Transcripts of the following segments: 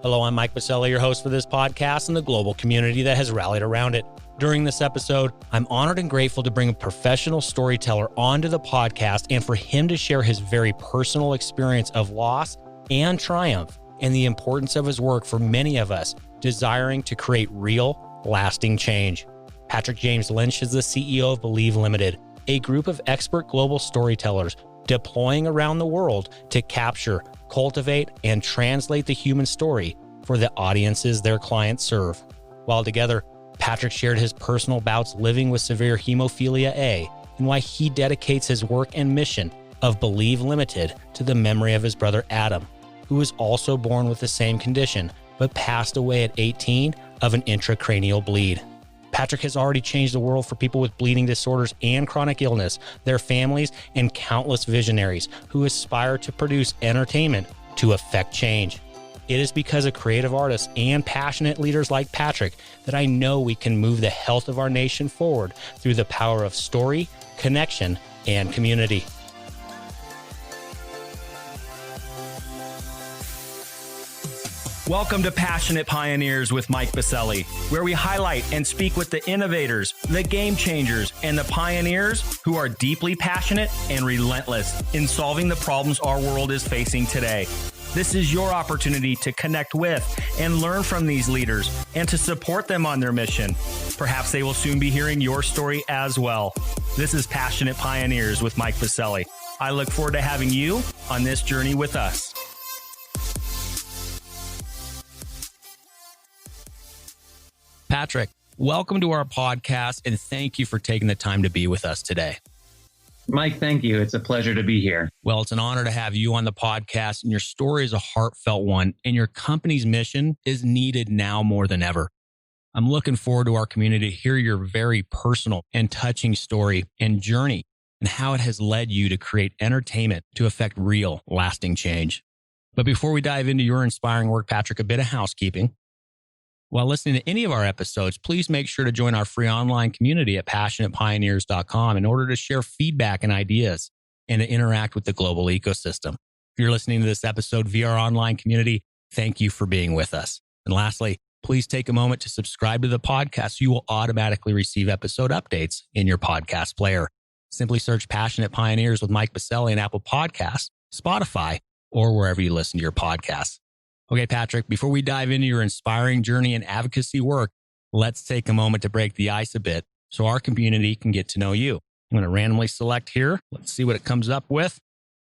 Hello, I'm Mike Biselli, your host for this podcast and the global community that has rallied around it. During this episode, I'm honored and grateful to bring a professional storyteller onto the podcast and for him to share his very personal experience of loss and triumph and the importance of his work for many of us desiring to create real, lasting change. Patrick James Lynch is the CEO of Believe Limited, a group of expert global storytellers deploying around the world to capture, cultivate, and translate the human story for the audiences their clients serve. While together, Patrick shared his personal bouts living with severe hemophilia A and why he dedicates his work and mission of Believe Limited to the memory of his brother Adam, who was also born with the same condition but passed away at 18 of an intracranial bleed. Patrick has already changed the world for people with bleeding disorders and chronic illness, their families, and countless visionaries who aspire to produce entertainment to affect change. It is because of creative artists and passionate leaders like Patrick that I know we can move the health of our nation forward through the power of story, connection, and community. Welcome to Passionate Pioneers with Mike Biselli, where we highlight and speak with the innovators, the game changers, and the pioneers who are deeply passionate and relentless in solving the problems our world is facing today. This is your opportunity to connect with and learn from these leaders and to support them on their mission. Perhaps they will soon be hearing your story as well. This is Passionate Pioneers with Mike Biselli. I look forward to having you on this journey with us. Patrick, welcome to our podcast, and thank you for taking the time to be with us today. Mike, thank you. It's a pleasure to be here. Well, it's an honor to have you on the podcast, and your story is a heartfelt one, and your company's mission is needed now more than ever. I'm looking forward to our community to hear your very personal and touching story and journey and how it has led you to create entertainment to affect real, lasting change. But before we dive into your inspiring work, Patrick, a bit of housekeeping. While listening to any of our episodes, please make sure to join our free online community at passionatepioneers.com in order to share feedback and ideas and to interact with the global ecosystem. If you're listening to this episode via our online community, thank you for being with us. And lastly, please take a moment to subscribe to the podcast so you will automatically receive episode updates in your podcast player. Simply search Passionate Pioneers with Mike Biselli in Apple Podcasts, Spotify, or wherever you listen to your podcasts. Okay, Patrick, before we dive into your inspiring journey and advocacy work, let's take a moment to break the ice a bit so our community can get to know you. I'm going to randomly select here. Let's see what it comes up with.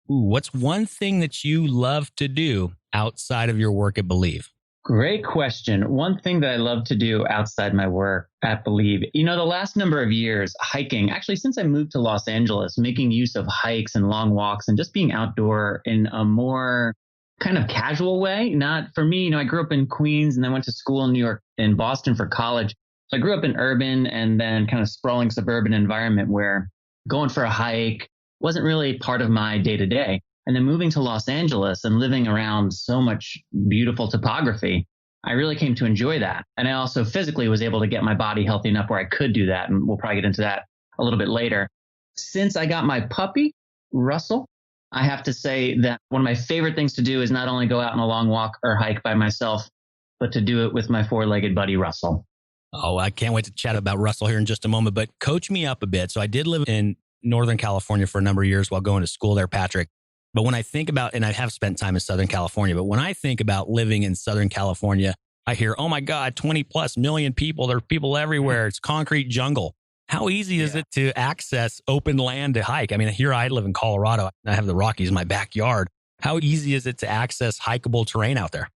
What's one thing that you love to do outside of your work at Believe? Great question. One thing that I love to do outside my work at Believe, the last number of years, hiking, actually since I moved to Los Angeles, making use of hikes and long walks and just being outdoor in a more kind of casual way. Not for me, I grew up in Queens and then went to school in New York and Boston for college. So I grew up in urban and then kind of sprawling suburban environment where going for a hike wasn't really part of my day to day. And then moving to Los Angeles and living around so much beautiful topography, I really came to enjoy that. And I also physically was able to get my body healthy enough where I could do that. And we'll probably get into that a little bit later. Since I got my puppy, Russell, I have to say that one of my favorite things to do is not only go out on a long walk or hike by myself, but to do it with my four-legged buddy, Russell. Oh, I can't wait to chat about Russell here in just a moment, but coach me up a bit. So I did live in Northern California for a number of years while going to school there, Patrick. But when I think about, and I have spent time in Southern California, but when I think about living in Southern California, I hear, oh my God, 20 plus million people. There are people everywhere. It's concrete jungle. How easy is it to access open land to hike? I mean, here I live in Colorado. I have the Rockies in my backyard. How easy is it to access hikeable terrain out there?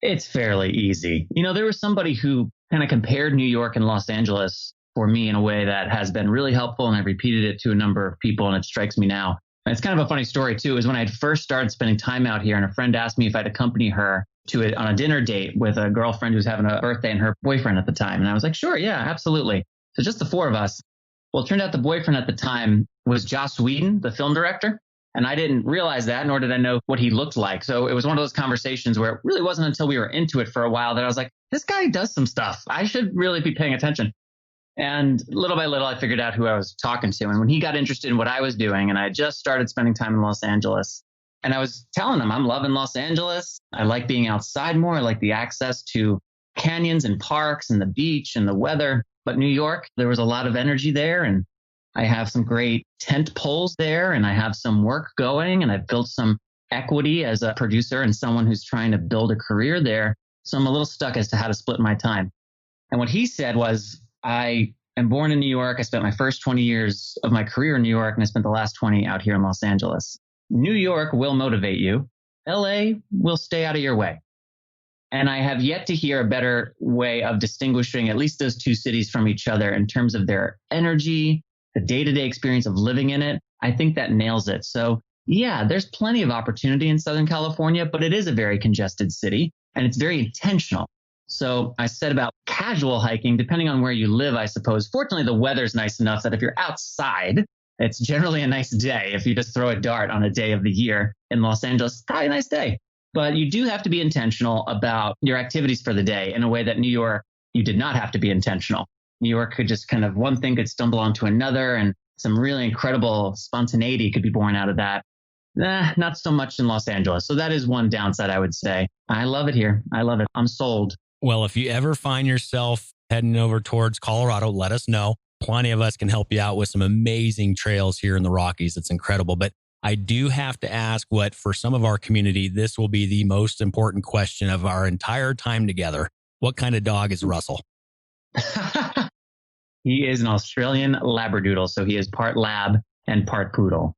It's fairly easy. There was somebody who kind of compared New York and Los Angeles for me in a way that has been really helpful. And I've repeated it to a number of people and it strikes me now. And it's kind of a funny story too, is when I had first started spending time out here and a friend asked me if I'd accompany her to it on a dinner date with a girlfriend who was having a birthday and her boyfriend at the time. And I was like, sure, yeah, absolutely. So just the four of us. Well, it turned out the boyfriend at the time was Joss Whedon, the film director. And I didn't realize that, nor did I know what he looked like. So it was one of those conversations where it really wasn't until we were into it for a while that I was like, this guy does some stuff. I should really be paying attention. And little by little, I figured out who I was talking to. And when he got interested in what I was doing, and I just started spending time in Los Angeles, And I was telling him, I'm loving Los Angeles. I like being outside more. I like the access to canyons and parks and the beach and the weather. But New York, there was a lot of energy there. And I have some great tent poles there, and I have some work going, and I've built some equity as a producer and someone who's trying to build a career there. So I'm a little stuck as to how to split my time. And what he said was, I am born in New York. I spent my first 20 years of my career in New York, and I spent the last 20 out here in Los Angeles. New York will motivate you. LA will stay out of your way. And I have yet to hear a better way of distinguishing at least those two cities from each other in terms of their energy, the day-to-day experience of living in it. I think that nails it. So yeah, there's plenty of opportunity in Southern California, but it is a very congested city and it's very intentional. So I said about casual hiking, depending on where you live, I suppose. Fortunately, the weather's nice enough that if you're outside, it's generally a nice day. If you just throw a dart on a day of the year in Los Angeles, it's probably a nice day. But you do have to be intentional about your activities for the day in a way that New York, you did not have to be intentional. New York could just kind of, one thing could stumble onto another, and some really incredible spontaneity could be born out of that. Not so much in Los Angeles. So that is one downside, I would say. I love it here. I love it. I'm sold. Well, if you ever find yourself heading over towards Colorado, let us know. Plenty of us can help you out with some amazing trails here in the Rockies. It's incredible. But I do have to ask what, for some of our community, this will be the most important question of our entire time together. What kind of dog is Russell? He is an Australian Labradoodle. So he is part lab and part poodle.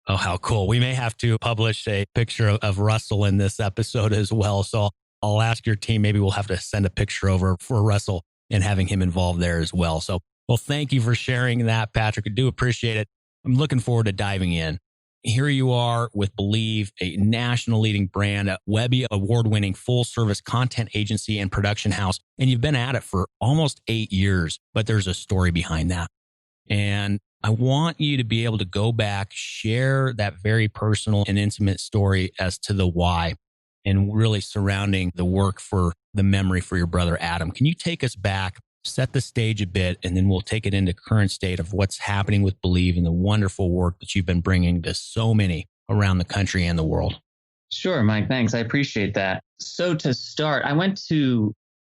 Oh, how cool. We may have to publish a picture of Russell in this episode as well. So I'll ask your team, maybe we'll have to send a picture over for Russell and having him involved there as well. So, well, thank you for sharing that, Patrick. I do appreciate it. I'm looking forward to diving in. Here you are with Believe, a national leading brand, a Webby award-winning full-service content agency and production house. And you've been at it for almost 8 years, but there's a story behind that. And I want you to be able to go back, share that very personal and intimate story as to the why and really surrounding the work for the memory for your brother, Adam. Can you take us back, set the stage a bit, and then we'll take it into current state of what's happening with Believe and the wonderful work that you've been bringing to so many around the country and the world? Sure, Mike. Thanks. I appreciate that. So to start, I went to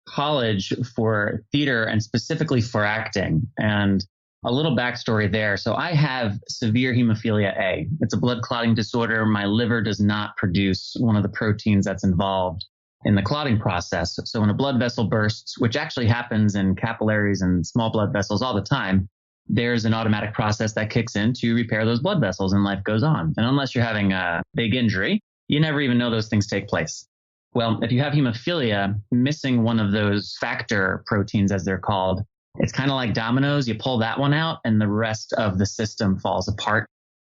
college for theater and specifically for acting. And a little backstory there. So I have severe hemophilia A. It's a blood clotting disorder. My liver does not produce one of the proteins that's involved in the clotting process. So when a blood vessel bursts, which actually happens in capillaries and small blood vessels all the time, there's an automatic process that kicks in to repair those blood vessels and life goes on. And unless you're having a big injury, you never even know those things take place. Well, if you have hemophilia, missing one of those factor proteins, as they're called, it's kind of like dominoes. You pull that one out and the rest of the system falls apart.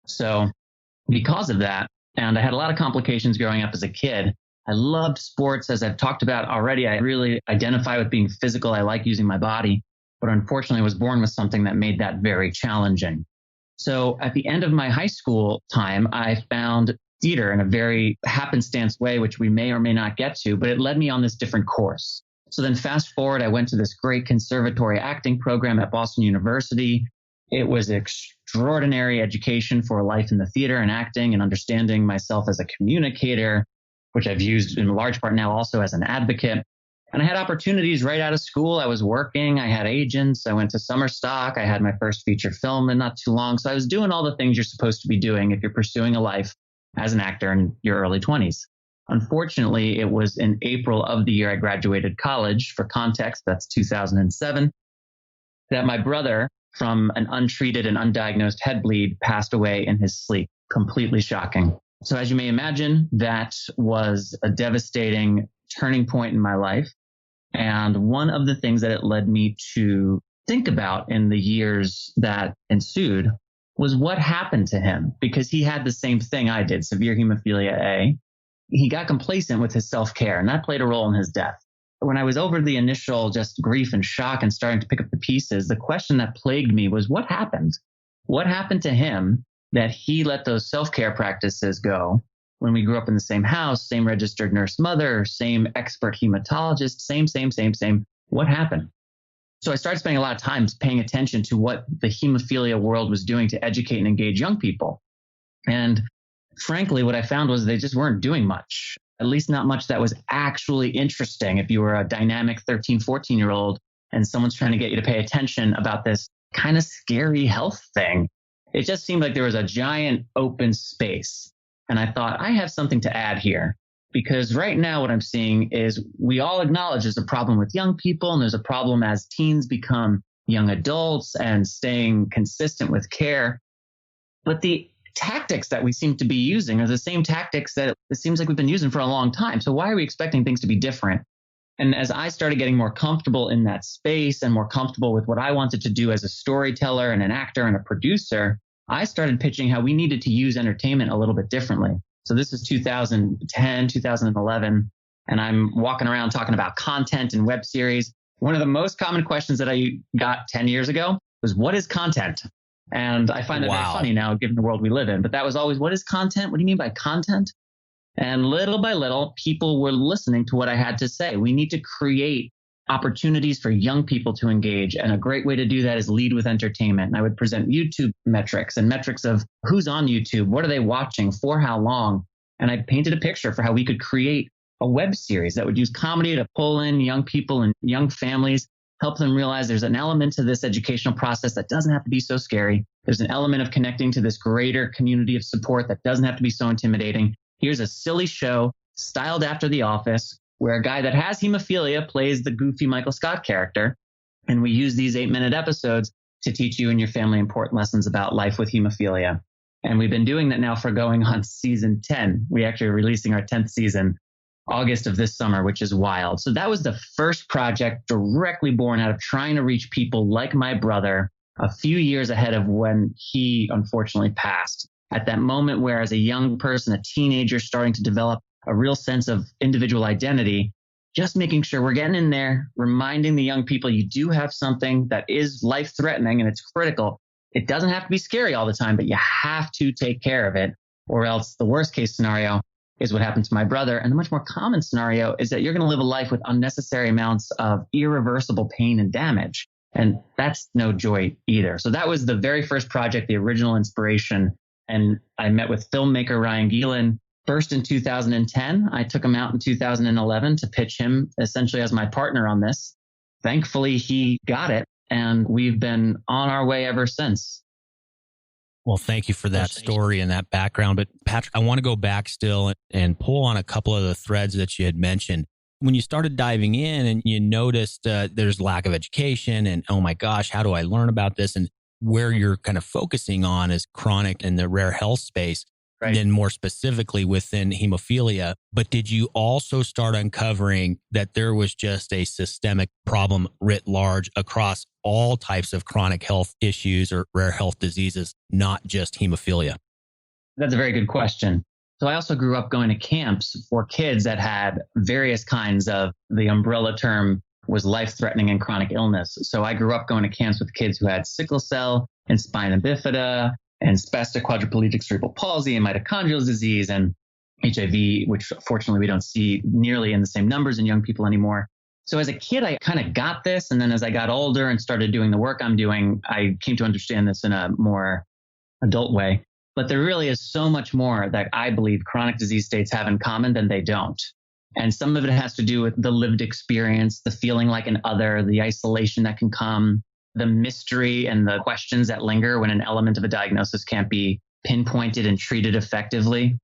So because of that, and I had a lot of complications growing up as a kid, I loved sports. As I've talked about already, I really identify with being physical. I like using my body, but unfortunately I was born with something that made that very challenging. So at the end of my high school time, I found theater in a very happenstance way, which we may or may not get to, but it led me on this different course. So then fast forward, I went to this great conservatory acting program at Boston University. It was extraordinary education for life in the theater and acting and understanding myself as a communicator, which I've used in large part now also as an advocate. And I had opportunities right out of school. I was working. I had agents. I went to summer stock. I had my first feature film in not too long. So I was doing all the things you're supposed to be doing if you're pursuing a life as an actor in your early 20s. Unfortunately, it was in April of the year I graduated college. For context, that's 2007, that my brother, from an untreated and undiagnosed head bleed, passed away in his sleep. Completely shocking. So as you may imagine, that was a devastating turning point in my life. And one of the things that it led me to think about in the years that ensued was what happened to him, because he had the same thing I did, severe hemophilia A. He got complacent with his self-care, and that played a role in his death. When I was over the initial just grief and shock and starting to pick up the pieces, the question that plagued me was what happened? What happened to him that he let those self-care practices go when we grew up in the same house, same registered nurse mother, same expert hematologist, same. What happened? So I started spending a lot of time paying attention to what the hemophilia world was doing to educate and engage young people. And frankly, what I found was they just weren't doing much, at least not much that was actually interesting. If you were a dynamic 13, 14-year-old and someone's trying to get you to pay attention about this kind of scary health thing, it just seemed like there was a giant open space. And I thought, I have something to add here. Because right now what I'm seeing is we all acknowledge there's a problem with young people, and there's a problem as teens become young adults and staying consistent with care. But the tactics that we seem to be using are the same tactics that it seems like we've been using for a long time. So why are we expecting things to be different? And as I started getting more comfortable in that space and more comfortable with what I wanted to do as a storyteller and an actor and a producer, I started pitching how we needed to use entertainment a little bit differently. So this is 2010, 2011, and I'm walking around talking about content and web series. One of the most common questions that I got 10 years ago was, what is content? And I find that very funny now, given the world we live in. But that was always, what is content? What do you mean by content? And little by little, people were listening to what I had to say. We need to create opportunities for young people to engage. And a great way to do that is lead with entertainment. And I would present YouTube metrics and metrics of who's on YouTube, what are they watching, for how long. And I painted a picture for how we could create a web series that would use comedy to pull in young people and young families, help them realize there's an element to this educational process that doesn't have to be so scary. There's an element of connecting to this greater community of support that doesn't have to be so intimidating. Here's a silly show styled after The Office, where a guy that has hemophilia plays the goofy Michael Scott character. And we use these 8-minute episodes to teach you and your family important lessons about life with hemophilia. And we've been doing that now for going on season 10. We actually are releasing our 10th season August of this summer, which is wild. So that was the first project directly born out of trying to reach people like my brother a few years ahead of when he unfortunately passed. At that moment where, as a young person, a teenager starting to develop a real sense of individual identity, just making sure we're getting in there, reminding the young people you do have something that is life-threatening and it's critical. It doesn't have to be scary all the time, but you have to take care of it, or else the worst case scenario is what happened to my brother. And the much more common scenario is that you're going to live a life with unnecessary amounts of irreversible pain and damage. And that's no joy either. So that was the very first project, the original inspiration. And I met with filmmaker Ryan Gielen first in 2010. I took him out in 2011 to pitch him essentially as my partner on this. Thankfully, he got it, and we've been on our way ever since. Well, thank you for that story and that background. But Patrick, I want to go back still and pull on a couple of the threads that you had mentioned. When you started diving in and you noticed there's lack of education and, oh my gosh, how do I learn about this? And where you're kind of focusing on is chronic and the rare health space, right, then more specifically within hemophilia. But did you also start uncovering that there was just a systemic problem writ large across all types of chronic health issues or rare health diseases, not just hemophilia? That's a very good question. So I also grew up going to camps for kids that had various kinds of, the umbrella term was life-threatening and chronic illness. So I grew up going to camps with kids who had sickle cell and spina bifida and spastic quadriplegic cerebral palsy and mitochondrial disease and HIV, which fortunately we don't see nearly in the same numbers in young people anymore. So as a kid, I kind of got this. And then as I got older and started doing the work I'm doing, I came to understand this in a more adult way. But there really is so much more that I believe chronic disease states have in common than they don't. And some of it has to do with the lived experience, the feeling like an other, the isolation that can come, the mystery and the questions that linger when an element of a diagnosis can't be pinpointed and treated effectively.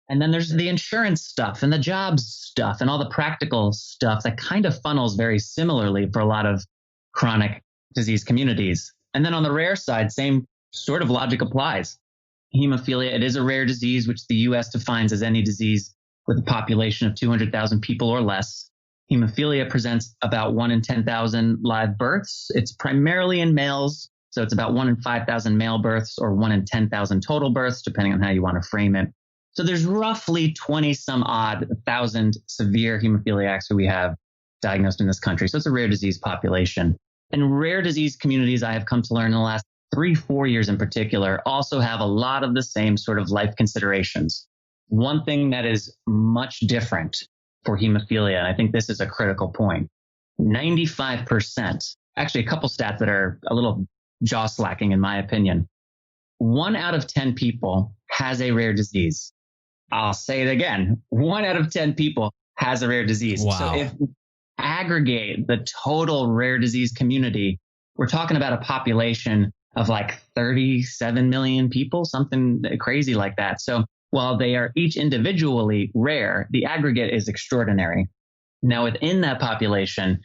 And then there's the insurance stuff and the jobs stuff and all the practical stuff that kind of funnels very similarly for a lot of chronic disease communities. And then on the rare side, same sort of logic applies. Hemophilia, it is a rare disease, which the U.S. defines as any disease with a population of 200,000 people or less. Hemophilia presents about 1 in 10,000 live births. It's primarily in males, so it's about 1 in 5,000 male births or 1 in 10,000 total births, depending on how you want to frame it. So there's roughly 20 some odd thousand severe hemophiliacs who we have diagnosed in this country. So it's a rare disease population. And rare disease communities, I have come to learn in the last 3-4 years in particular, also have a lot of the same sort of life considerations. One thing that is much different for hemophilia, and I think this is a critical point, 95%, actually a couple stats that are a little jaw slacking in my opinion, 1 out of 10 people has a rare disease. I'll say it again. 1 out of 10 people has a rare disease. Wow. So if we aggregate the total rare disease community, we're talking about a population of like 37 million people, something crazy like that. So while they are each individually rare, the aggregate is extraordinary. Now, within that population,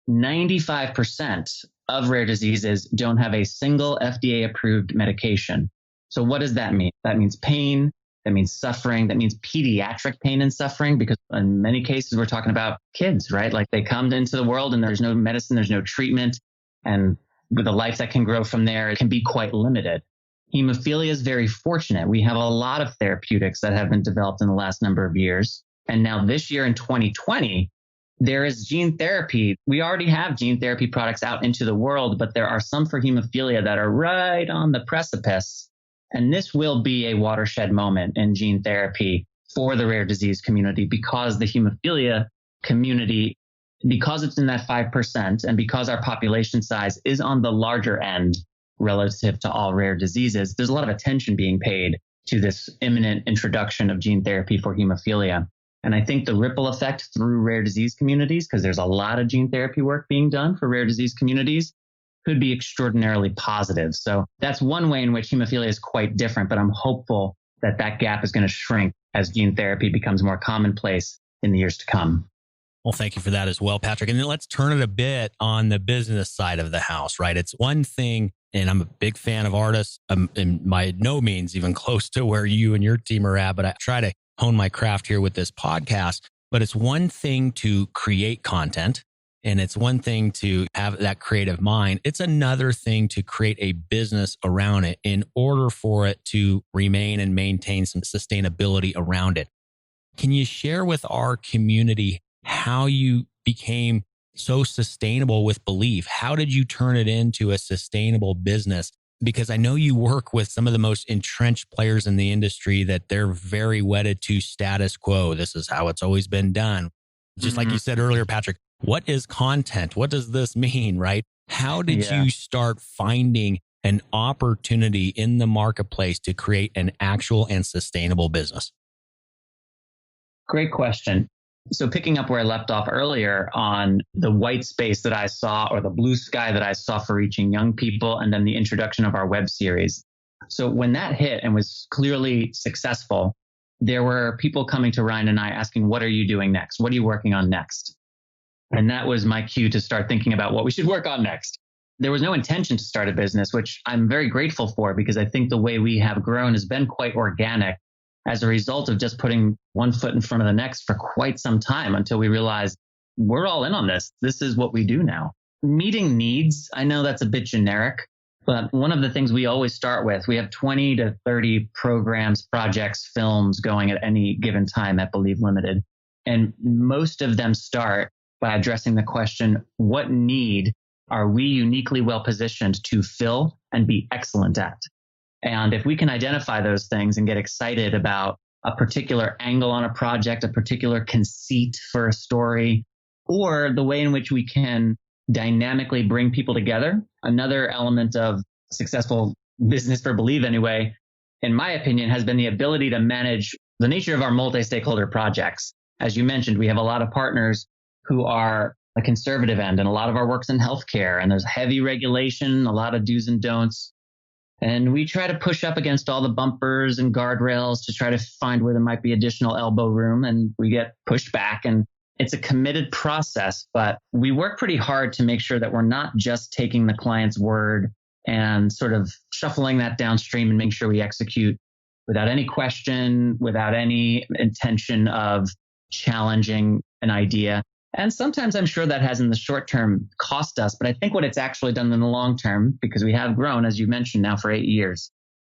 95% of rare diseases don't have a single FDA approved medication. So what does that mean? That means pain. That means suffering. That means pediatric pain and suffering, because in many cases, we're talking about kids, right? Like they come into the world and there's no medicine, there's no treatment. And with a life that can grow from there, it can be quite limited. Hemophilia is very fortunate. We have a lot of therapeutics that have been developed in the last number of years. And now this year in 2020, there is gene therapy. We already have gene therapy products out into the world, but there are some for hemophilia that are right on the precipice. And this will be a watershed moment in gene therapy for the rare disease community, because the hemophilia community, because it's in that 5% and because our population size is on the larger end relative to all rare diseases, there's a lot of attention being paid to this imminent introduction of gene therapy for hemophilia. And I think the ripple effect through rare disease communities, because there's a lot of gene therapy work being done for rare disease communities, could be extraordinarily positive. So that's one way in which hemophilia is quite different, but I'm hopeful that that gap is going to shrink as gene therapy becomes more commonplace in the years to come. Well, thank you for that as well, Patrick. And then let's turn it a bit on the business side of the house, right? It's one thing, and I'm a big fan of artists. I'm by no means even close to where you and your team are at, but I try to hone my craft here with this podcast. But it's one thing to create content, and it's one thing to have that creative mind. It's another thing to create a business around it in order for it to remain and maintain some sustainability around it. Can you share with our community how you became so sustainable with Believe? How did you turn it into a sustainable business? Because I know you work with some of the most entrenched players in the industry that they're very wedded to status quo. This is how it's always been done. Just like you said earlier, Patrick, what is content? What does this mean, right? How did you start finding an opportunity in the marketplace to create an actual and sustainable business? Great question. So picking up where I left off earlier on the white space that I saw, or the blue sky that I saw for reaching young people, and then the introduction of our web series. So when that hit and was clearly successful, there were people coming to Ryan and I asking, what are you doing next? What are you working on next? And that was my cue to start thinking about what we should work on next. There was no intention to start a business, which I'm very grateful for, because I think the way we have grown has been quite organic as a result of just putting one foot in front of the next for quite some time, until we realized we're all in on this. This is what we do now. Meeting needs, I know that's a bit generic, but one of the things we always start with, we have 20 to 30 programs, projects, films going at any given time at Believe Limited. And most of them start by addressing the question, what need are we uniquely well positioned to fill and be excellent at? And if we can identify those things and get excited about a particular angle on a project, a particular conceit for a story, or the way in which we can dynamically bring people together, another element of successful business for Believe anyway, in my opinion, has been the ability to manage the nature of our multi-stakeholder projects. As you mentioned, we have a lot of partners who are a conservative end, and a lot of our work's in healthcare, and there's heavy regulation, a lot of do's and don'ts. And we try to push up against all the bumpers and guardrails to try to find where there might be additional elbow room, and we get pushed back. And it's a committed process, but we work pretty hard to make sure that we're not just taking the client's word and sort of shuffling that downstream and making sure we execute without any question, without any intention of challenging an idea. And sometimes I'm sure that has in the short term cost us, but I think what it's actually done in the long term, because we have grown, as you mentioned now for 8 years,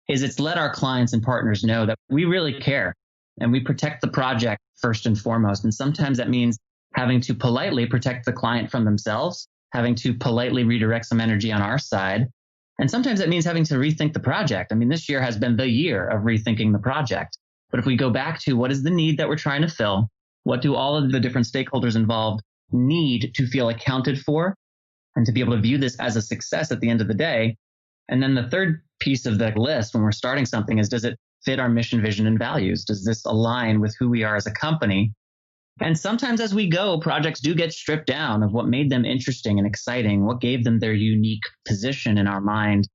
is it's let our clients and partners know that we really care and we protect the project first and foremost. And sometimes that means having to politely protect the client from themselves, having to politely redirect some energy on our side. And sometimes that means having to rethink the project. I mean, this year has been the year of rethinking the project. But if we go back to what is the need that we're trying to fill, what do all of the different stakeholders involved need to feel accounted for and to be able to view this as a success at the end of the day? And then the third piece of the list when we're starting something is, does it fit our mission, vision, and values? Does this align with who we are as a company? And sometimes as we go, projects do get stripped down of what made them interesting and exciting, what gave them their unique position in our mind.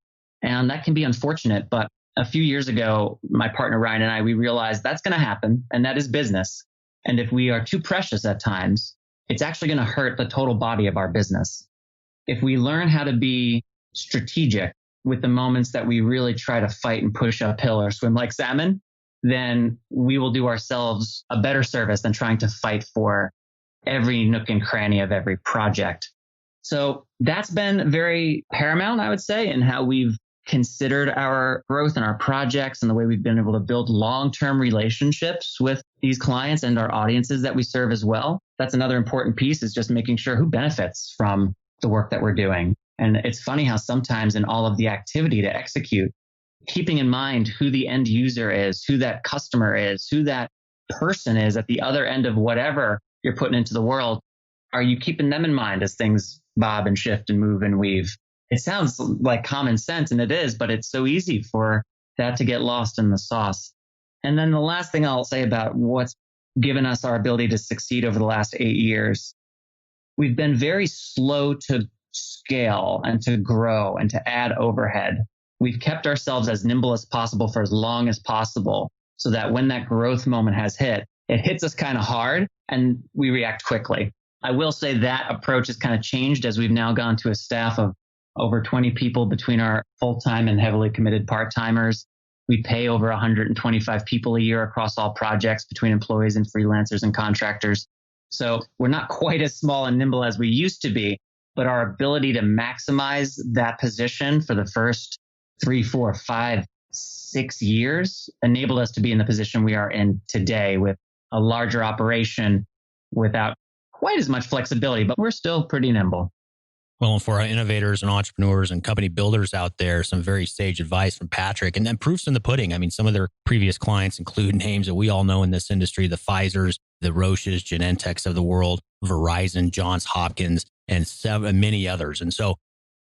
And that can be unfortunate. But a few years ago, my partner Ryan and I, we realized that's going to happen, and that is business. And if we are too precious at times, it's actually going to hurt the total body of our business. If we learn how to be strategic with the moments that we really try to fight and push uphill or swim like salmon, then we will do ourselves a better service than trying to fight for every nook and cranny of every project. So that's been very paramount, I would say, in how we've considered our growth and our projects and the way we've been able to build long-term relationships with these clients and our audiences that we serve as well. That's another important piece, is just making sure who benefits from the work that we're doing. And it's funny how sometimes in all of the activity to execute, keeping in mind who the end user is, who that customer is, who that person is at the other end of whatever you're putting into the world, are you keeping them in mind as things bob and shift and move and weave? It sounds like common sense, and it is, but it's so easy for that to get lost in the sauce. And then the last thing I'll say about what's given us our ability to succeed over the last 8 years, we've been very slow to scale and to grow and to add overhead. We've kept ourselves as nimble as possible for as long as possible, so that when that growth moment has hit, it hits us kind of hard and we react quickly. I will say that approach has kind of changed as we've now gone to a staff of over 20 people between our full-time and heavily committed part-timers. We pay over 125 people a year across all projects between employees and freelancers and contractors. So we're not quite as small and nimble as we used to be, but our ability to maximize that position for the first 3, 4, 5, 6 years enabled us to be in the position we are in today, with a larger operation without quite as much flexibility, but we're still pretty nimble. Well, and for our innovators and entrepreneurs and company builders out there, some very sage advice from Patrick, and then proofs in the pudding. I mean, some of their previous clients include names that we all know in this industry: the Pfizers, the Roches, Genentechs of the world, Verizon, Johns Hopkins, and many others. And so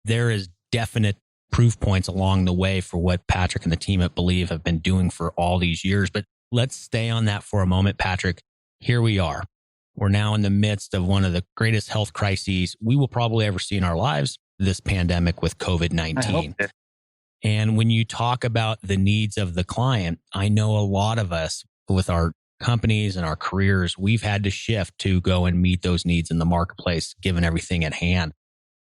there is definite proof points along the way for what Patrick and the team at Believe have been doing for all these years. But let's stay on that for a moment, Patrick. Here we are. We're now in the midst of one of the greatest health crises we will probably ever see in our lives, this pandemic with COVID-19. And when you talk about the needs of the client, I know a lot of us with our companies and our careers, we've had to shift to go and meet those needs in the marketplace, given everything at hand.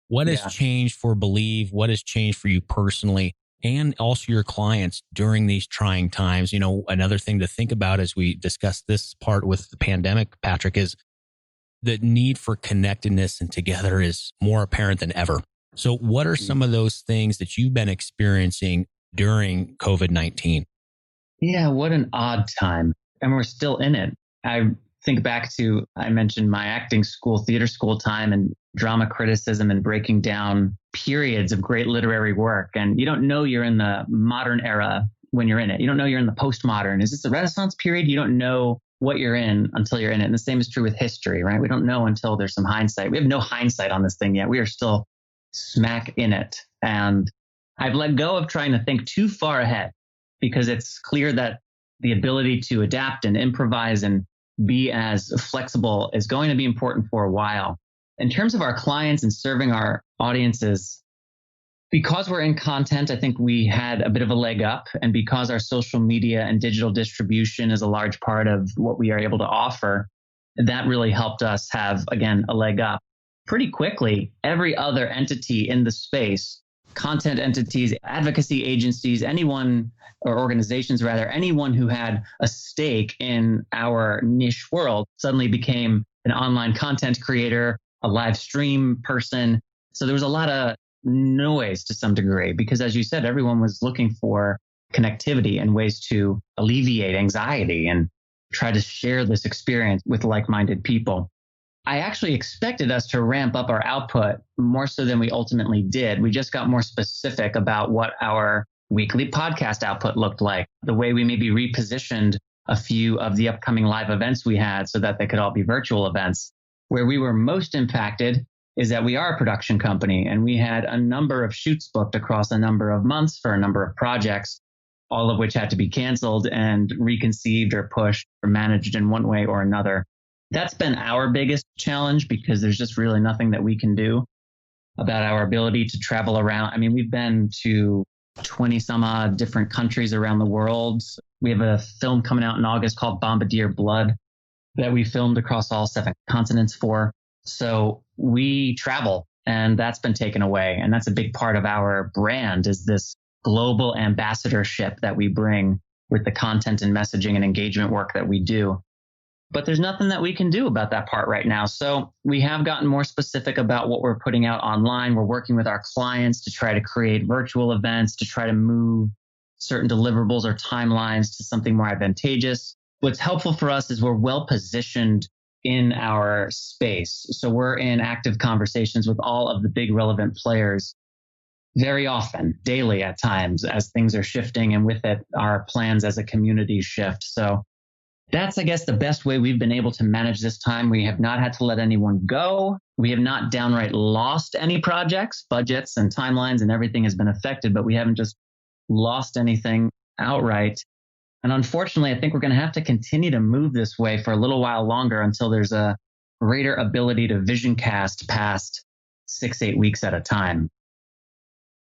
What has changed for Believe? What has changed for you personally and also your clients during these trying times? You know, another thing to think about as we discuss this part with the pandemic, Patrick, is the need for connectedness and together is more apparent than ever. So what are some of those things that you've been experiencing during COVID-19? Yeah, what an odd time. And we're still in it. I think back to, I mentioned my acting school, theater school time and drama criticism and breaking down periods of great literary work. And you don't know you're in the modern era when you're in it. You don't know you're in the postmodern. Is this the Renaissance period? You don't know what you're in until you're in it. And the same is true with history, right? We don't know until there's some hindsight. We have no hindsight on this thing yet. We are still smack in it. And I've let go of trying to think too far ahead, because it's clear that the ability to adapt and improvise and be as flexible is going to be important for a while. In terms of our clients and serving our audiences, because we're in content, I think we had a bit of a leg up. And because our social media and digital distribution is a large part of what we are able to offer, that really helped us have, again, a leg up. Pretty quickly, every other entity in the space, content entities, advocacy agencies, anyone or organizations rather, anyone who had a stake in our niche world suddenly became an online content creator, a live stream person. So there was a lot of noise to some degree, because as you said, everyone was looking for connectivity and ways to alleviate anxiety and try to share this experience with like-minded people. I actually expected us to ramp up our output more so than we ultimately did. We just got more specific about what our weekly podcast output looked like, the way we maybe repositioned a few of the upcoming live events we had so that they could all be virtual events. Where we were most impacted is that we are a production company and we had a number of shoots booked across a number of months for a number of projects. all of which had to be canceled and reconceived or pushed or managed in one way or another. That's been our biggest challenge because there's just really nothing that we can do about our ability to travel around. I mean, we've been to 20 some odd different countries around the world. We have a film coming out in August called Bombardier Blood that we filmed across all 7 continents for. So we travel, and that's been taken away. And that's a big part of our brand, is this global ambassadorship that we bring with the content and messaging and engagement work that we do. But there's nothing that we can do about that part right now. So we have gotten more specific about what we're putting out online. We're working with our clients to try to create virtual events, to try to move certain deliverables or timelines to something more advantageous. What's helpful for us is we're well positioned in our space. So we're in active conversations with all of the big relevant players very often, daily at times, as things are shifting, and with it, our plans as a community shift. So that's, I guess, the best way we've been able to manage this time. We have not had to let anyone go. We have not downright lost any projects. Budgets and timelines and everything has been affected, but we haven't just lost anything outright. And unfortunately, I think we're going to have to continue to move this way for a little while longer until there's a greater ability to vision cast past 6-8 weeks at a time.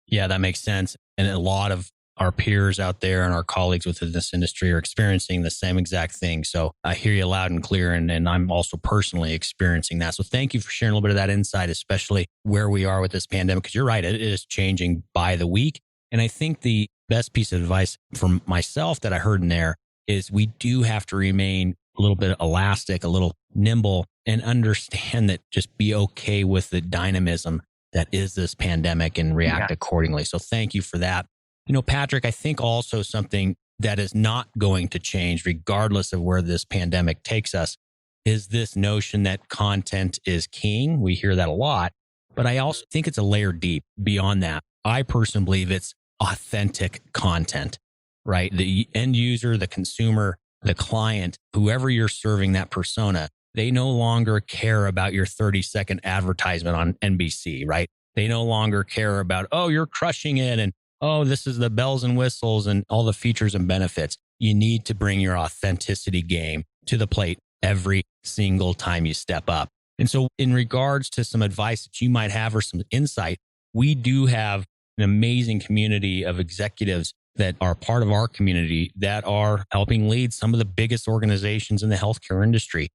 Yeah, that makes sense. And a lot of our peers out there and our colleagues within this industry are experiencing the same exact thing. So I hear you loud and clear, and I'm also personally experiencing that. So thank you for sharing a little bit of that insight, especially where we are with this pandemic, because you're right, it is changing by the week. And I think the best piece of advice from myself that I heard in there is we do have to remain a little bit elastic, a little nimble, and understand that just be okay with the dynamism that is this pandemic and react accordingly. So thank you for that. You know, Patrick, I think also something that is not going to change regardless of where this pandemic takes us is this notion that content is king. We hear that a lot, but I also think it's a layer deep beyond that. I personally believe it's authentic content, right? The end user, the consumer, the client, whoever you're serving that persona, they no longer care about your 30-second advertisement on NBC, right? They no longer care about, oh, you're crushing it, and oh, this is the bells and whistles and all the features and benefits. You need to bring your authenticity game to the plate every single time you step up. And so in regards to some advice that you might have or some insight, we do have an amazing community of executives that are part of our community that are helping lead some of the biggest organizations in the healthcare industry.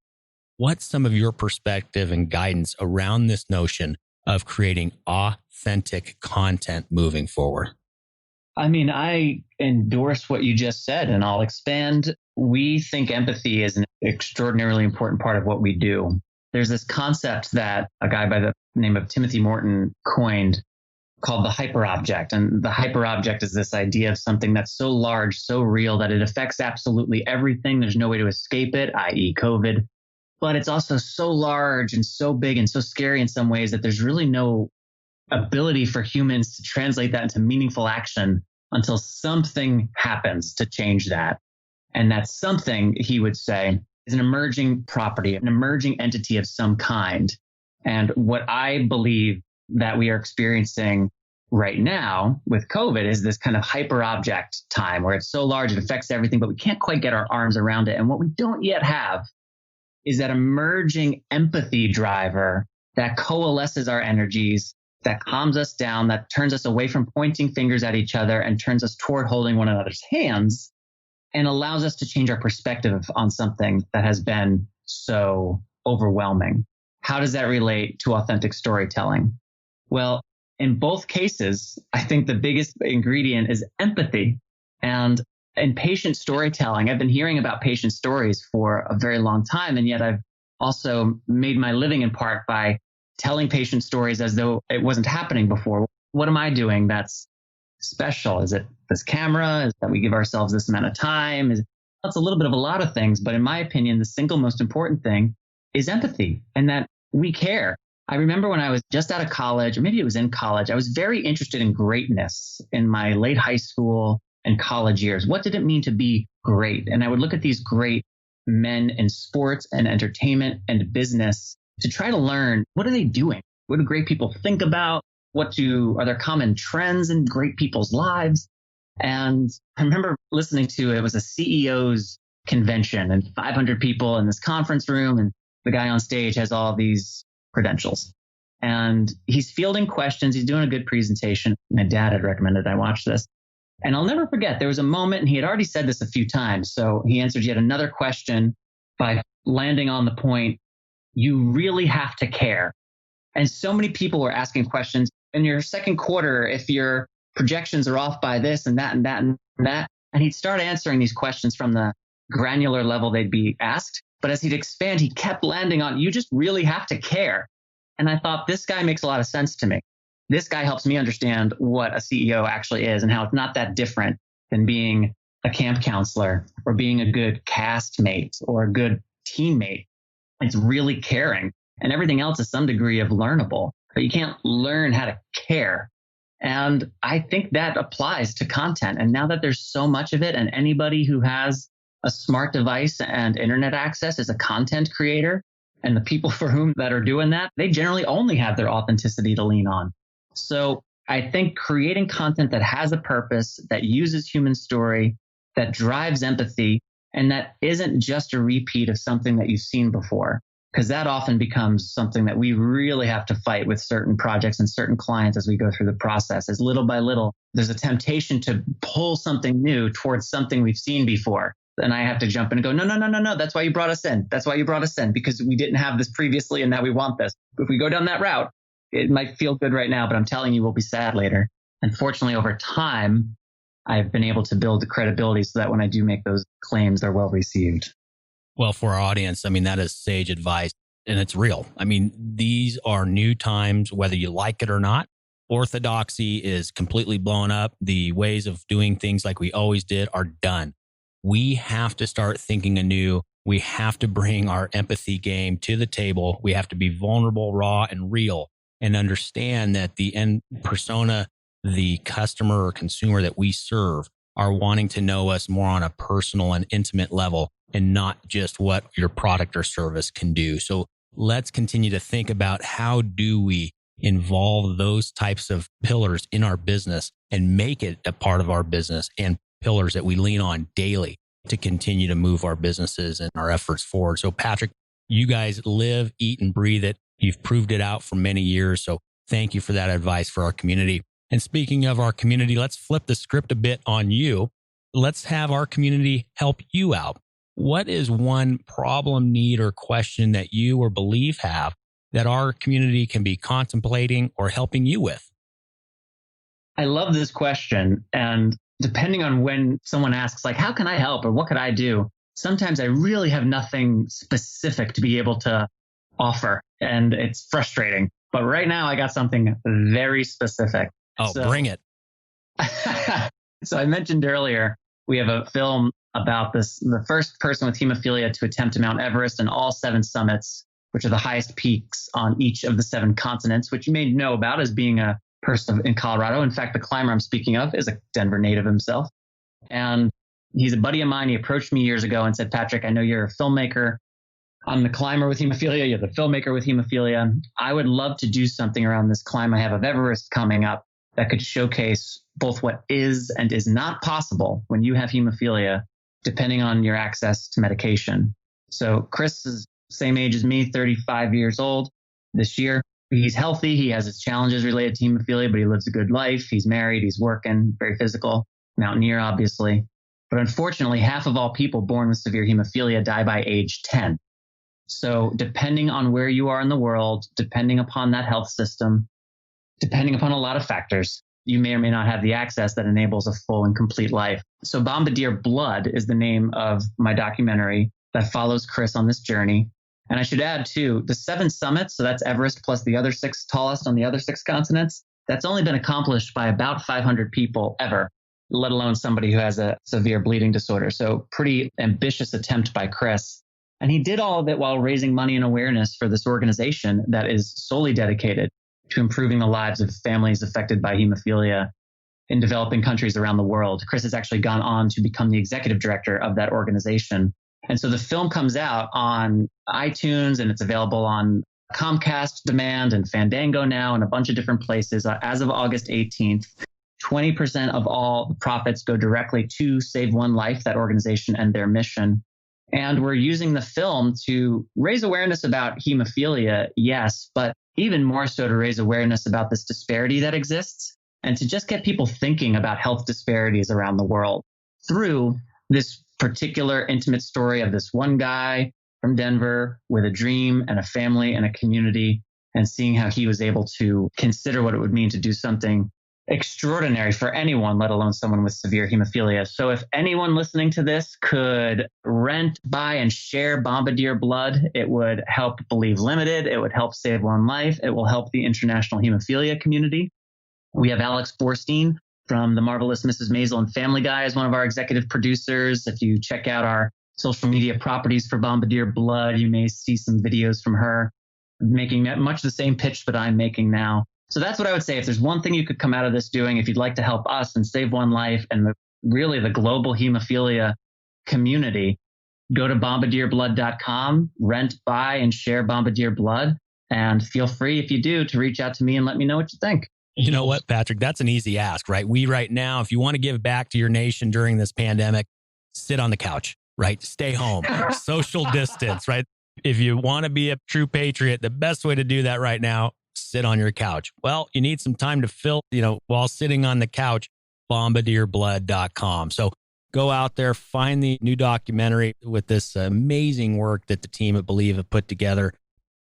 What's some of your perspective and guidance around this notion of creating authentic content moving forward? I mean, I endorse what you just said, and I'll expand. We think empathy is an extraordinarily important part of what we do. There's this concept that a guy by the name of Timothy Morton coined called the hyperobject. And the hyperobject is this idea of something that's so large, so real, that it affects absolutely everything. There's no way to escape it, i.e. COVID. But it's also so large and so big and so scary in some ways that there's really no ability for humans to translate that into meaningful action until something happens to change that. And that something, he would say, is an emerging property, an emerging entity of some kind. And what I believe that we are experiencing right now with COVID is this kind of hyper object time where it's so large, it affects everything, but we can't quite get our arms around it. And what we don't yet have is that emerging empathy driver that coalesces our energies, that calms us down, that turns us away from pointing fingers at each other and turns us toward holding one another's hands, and allows us to change our perspective on something that has been so overwhelming. How does that relate to authentic storytelling? Well, in both cases, I think the biggest ingredient is empathy. And in patient storytelling, I've been hearing about patient stories for a very long time, and yet I've also made my living in part by telling patient stories as though it wasn't happening before. What am I doing that's special? Is it this camera? Is that we give ourselves this amount of time? It's a little bit of a lot of things, but in my opinion, the single most important thing is empathy, and that we care. I remember when I was just out of college, or maybe it was in college, I was very interested in greatness in my late high school and college years. What did it mean to be great? And I would look at these great men in sports and entertainment and business to try to learn, what are they doing? What do great people think about? Are there common trends in great people's lives? And I remember listening to it was a CEO's convention and 500 people in this conference room. And the guy on stage has all these credentials. And he's fielding questions. He's doing a good presentation. My dad had recommended I watch this. And I'll never forget, there was a moment, and he had already said this a few times. So he answered yet another question by landing on the point, you really have to care. And so many people were asking questions in your second quarter, if your projections are off by this and that and that and that. And he'd start answering these questions from the granular level they'd be asked. But as he'd expand, he kept landing on, you just really have to care. And I thought, this guy makes a lot of sense to me. This guy helps me understand what a CEO actually is and how it's not that different than being a camp counselor or being a good castmate or a good teammate. It's really caring. And everything else is some degree of learnable, but you can't learn how to care. And I think that applies to content. And now that there's so much of it, and anybody who has a smart device and internet access is a content creator, and the people for whom that are doing that, they generally only have their authenticity to lean on. So I think creating content that has a purpose, that uses human story, that drives empathy, and that isn't just a repeat of something that you've seen before, because that often becomes something that we really have to fight with certain projects and certain clients as we go through the process. As little by little, there's a temptation to pull something new towards something we've seen before. And I have to jump in and go, no. That's why you brought us in. That's why you brought us in, because we didn't have this previously and now we want this. If we go down that route, it might feel good right now, but I'm telling you, we'll be sad later. Unfortunately, over time, I've been able to build the credibility so that when I do make those claims, they're well received. Well, for our audience, I mean, that is sage advice, and it's real. I mean, these are new times, whether you like it or not. Orthodoxy is completely blown up. The ways of doing things like we always did are done. We have to start thinking anew. We have to bring our empathy game to the table. We have to be vulnerable, raw, and real, and understand that the end persona, the customer or consumer that we serve, are wanting to know us more on a personal and intimate level, and not just what your product or service can do. So let's continue to think about, how do we involve those types of pillars in our business and make it a part of our business, and pillars that we lean on daily to continue to move our businesses and our efforts forward. So Patrick, you guys live, eat, and breathe it. You've proved it out for many years. So thank you for that advice for our community. And speaking of our community, let's flip the script a bit on you. Let's have our community help you out. What is one problem, need, or question that you or believe have that our community can be contemplating or helping you with? I love this question. And depending on when someone asks, like, how can I help or what could I do? Sometimes I really have nothing specific to be able to offer, and it's frustrating. But right now I got something very specific. Oh, bring it. So I mentioned earlier, we have a film about the first person with hemophilia to attempt Mount Everest and all 7 summits, which are the highest peaks on each of the 7 continents, which you may know about as being a person in Colorado. In fact, the climber I'm speaking of is a Denver native himself. And he's a buddy of mine. He approached me years ago and said, Patrick, I know you're a filmmaker. I'm the climber with hemophilia. You're the filmmaker with hemophilia. I would love to do something around this climb I have of Everest coming up that could showcase both what is and is not possible when you have hemophilia, depending on your access to medication. So Chris is the same age as me, 35 years old this year. He's healthy. He has his challenges related to hemophilia, but he lives a good life. He's married. He's working, very physical, mountaineer, obviously. But unfortunately, half of all people born with severe hemophilia die by age 10. So depending on where you are in the world, depending upon that health system, depending upon a lot of factors, you may or may not have the access that enables a full and complete life. So Bombardier Blood is the name of my documentary that follows Chris on this journey. And I should add too, the 7 summits, so that's Everest plus the other 6 tallest on the other 6 continents, that's only been accomplished by about 500 people ever, let alone somebody who has a severe bleeding disorder. So pretty ambitious attempt by Chris. And he did all of it while raising money and awareness for this organization that is solely dedicated to improving the lives of families affected by hemophilia in developing countries around the world. Chris has actually gone on to become the executive director of that organization. And so the film comes out on iTunes, and it's available on Comcast Demand and Fandango now and a bunch of different places as of August 18th. 20% of all the profits go directly to Save One Life, that organization, and their mission. And we're using the film to raise awareness about hemophilia, yes, but even more so to raise awareness about this disparity that exists and to just get people thinking about health disparities around the world through this particular intimate story of this one guy from Denver with a dream and a family and a community, and seeing how he was able to consider what it would mean to do something extraordinary for anyone, let alone someone with severe hemophilia. So if anyone listening to this could rent, buy, and share Bombardier Blood, it would help Believe Limited. It would help Save One Life. It will help the international hemophilia community. We have Alex Borstein from The Marvelous Mrs. Maisel and Family Guy as one of our executive producers. If you check out our social media properties for Bombardier Blood, you may see some videos from her making much the same pitch that I'm making now. So that's what I would say. If there's one thing you could come out of this doing, if you'd like to help us and Save One Life and really the global hemophilia community, go to bombardierblood.com, rent, buy, and share Bombardier Blood. And feel free, if you do, to reach out to me and let me know what you think. You know what, Patrick? That's an easy ask, right? We right now, if you want to give back to your nation during this pandemic, sit on the couch, right? Stay home, social distance, right? If you want to be a true patriot, the best way to do that right now, sit on your couch. Well, you need some time to fill, while sitting on the couch, bombardierblood.com. So go out there, find the new documentary with this amazing work that the team at Believe have put together.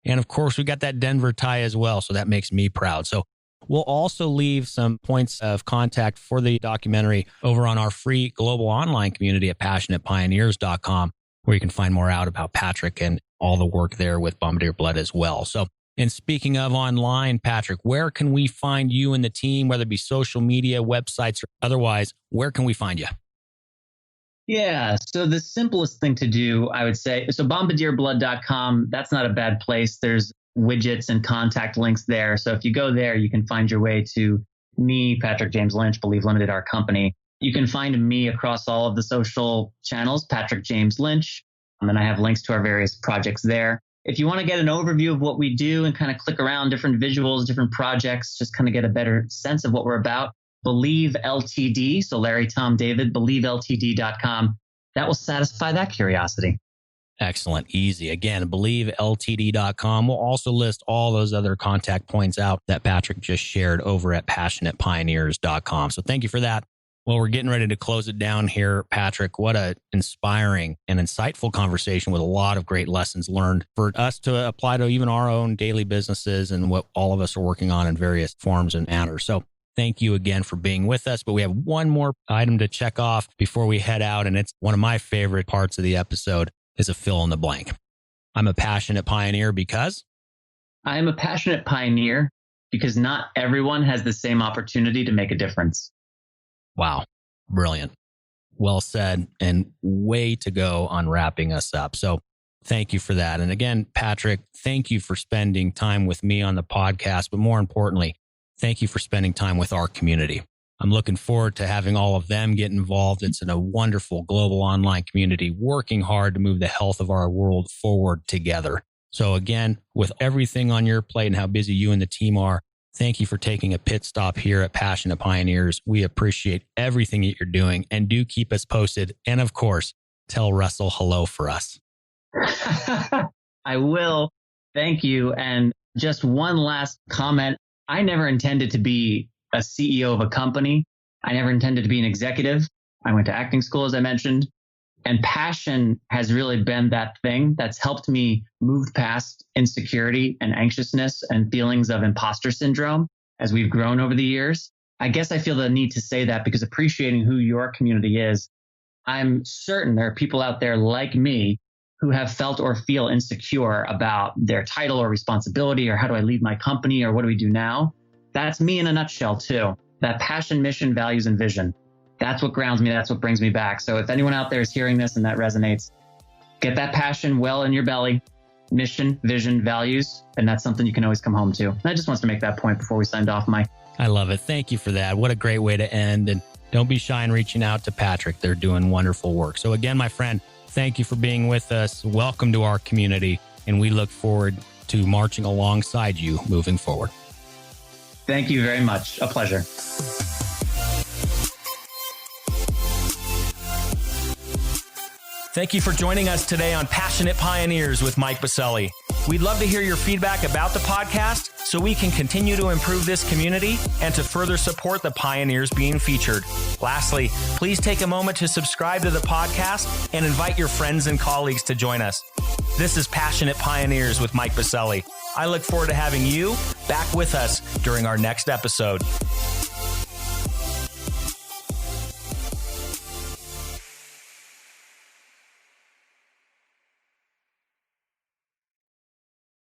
And of course, we got that Denver tie as well. So that makes me proud. So we'll also leave some points of contact for the documentary over on our free global online community at passionatepioneers.com, where you can find more out about Patrick and all the work there with Bombardier Blood as well. So, and speaking of online, Patrick, where can we find you and the team, whether it be social media, websites, or otherwise? Where can we find you? Yeah, so the simplest thing to do, I would say, so bombardierblood.com, that's not a bad place. There's widgets and contact links there. So if you go there, you can find your way to me, Patrick James Lynch, Believe Limited, our company. You can find me across all of the social channels, Patrick James Lynch, and I have links to our various projects there. If you want to get an overview of what we do and kind of click around different visuals, different projects, just kind of get a better sense of what we're about, Believe Ltd, so Larry, Tom, David, believeltd.com. That will satisfy that curiosity. Excellent. Easy. Again, believeltd.com. We'll also list all those other contact points out that Patrick just shared over at passionatepioneers.com. So thank you for that. Well, we're getting ready to close it down here, Patrick. What an inspiring and insightful conversation with a lot of great lessons learned for us to apply to even our own daily businesses and what all of us are working on in various forms and manners. So thank you again for being with us. But we have one more item to check off before we head out. And it's one of my favorite parts of the episode is a fill in the blank. I'm a passionate pioneer because? I am a passionate pioneer because not everyone has the same opportunity to make a difference. Wow. Brilliant. Well said, and way to go on wrapping us up. So thank you for that. And again, Patrick, thank you for spending time with me on the podcast, but more importantly, thank you for spending time with our community. I'm looking forward to having all of them get involved. It's in a wonderful global online community working hard to move the health of our world forward together. So again, with everything on your plate and how busy you and the team are, thank you for taking a pit stop here at Passionate Pioneers. We appreciate everything that you're doing, and do keep us posted. And of course, tell Russell hello for us. I will. Thank you. And just one last comment. I never intended to be a CEO of a company. I never intended to be an executive. I went to acting school, as I mentioned. And passion has really been that thing that's helped me move past insecurity and anxiousness and feelings of imposter syndrome as we've grown over the years. I guess I feel the need to say that because appreciating who your community is, I'm certain there are people out there like me who have felt or feel insecure about their title or responsibility, or how do I lead my company, or what do we do now? That's me in a nutshell too. That passion, mission, values, and vision. That's what grounds me. That's what brings me back. So if anyone out there is hearing this and that resonates, get that passion well in your belly, mission, vision, values, and that's something you can always come home to. And I just wanted to make that point before we signed off, Mike. I love it. Thank you for that. What a great way to end. And don't be shy in reaching out to Patrick. They're doing wonderful work. So again, my friend, thank you for being with us. Welcome to our community. And we look forward to marching alongside you moving forward. Thank you very much. A pleasure. Thank you for joining us today on Passionate Pioneers with Mike Biselli. We'd love to hear your feedback about the podcast so we can continue to improve this community and to further support the pioneers being featured. Lastly, please take a moment to subscribe to the podcast and invite your friends and colleagues to join us. This is Passionate Pioneers with Mike Biselli. I look forward to having you back with us during our next episode.